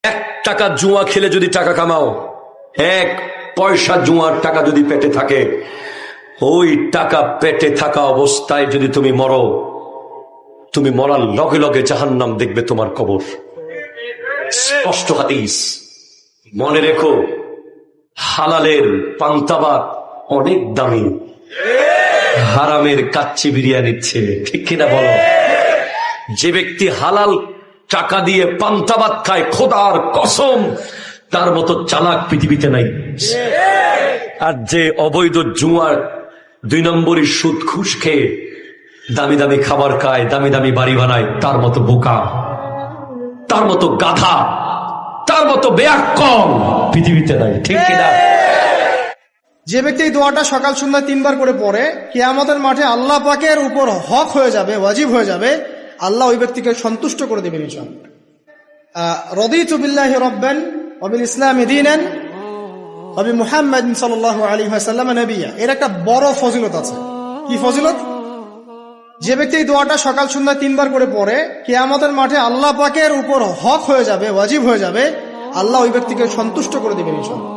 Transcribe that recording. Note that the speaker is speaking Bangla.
1 টাকা জুয়া খেলে যদি টাকা কামাও, 1 পয়সা জুয়ার টাকা যদি পেটে থাকে, ওই টাকা পেটে থাকা অবস্থায় যদি তুমি মরো, তুমি মরার লগে লগে জাহান্নাম দেখবে তোমার কবর। স্পষ্ট হাদিস। মনে রেখো, হালালের পান্তাবাত অনেক দামি, হারামের কাচ্চি বিরিয়ানির ছেলে, ঠিক কিনা বলো? যে ব্যক্তি হালাল টাকা দিয়ে পান্তাবাত খায়, খোদার কসম তার মতো চালাক পৃথিবীতে নাই। আর যে অবৈধ জুয়ার 2 নম্বরই সুদ ঘুষ খেয়ে দামি দামি খাবার খায়, দামি দামি বাড়ি বানায়, তার মতো বোকা, তার মতো গাধা, তার মতো বেয়াক্কল পৃথিবীতে নাই, ঠিক কিনা? যে ব্যক্তি এই দোয়াটা সকাল সন্ধ্যা 3 বার করে পড়ে, কিয়ামতের মাঠে আল্লাহ পাকের উপর হক হয়ে যাবে, ওয়াজিব হয়ে যাবে, আল্লাহ ওই ব্যক্তিকে সন্তুষ্ট করে দেবেন ইনশাআল্লাহ। রাদিতু বিল্লাহি রাব্বান ওয়া বিল ইসলামি দীনান ওয়া বি মুহাম্মাদিন সাল্লাল্লাহু আলাইহি ওয়াসাল্লাম নবিয়্যা। এর একটা বড় ফজিলত আছে। কি ফজিলত? যে ব্যক্তি এই দোয়াটা সকাল সন্ধ্যা 3 বার করে পড়ে, কিয়ামতের মাঠে আল্লাহ পাকের উপর হক হয়ে যাবে, ওয়াজিব হয়ে যাবে, আল্লাহ ওই ব্যক্তিকে সন্তুষ্ট করে দেবেন ইনশাআল্লাহ।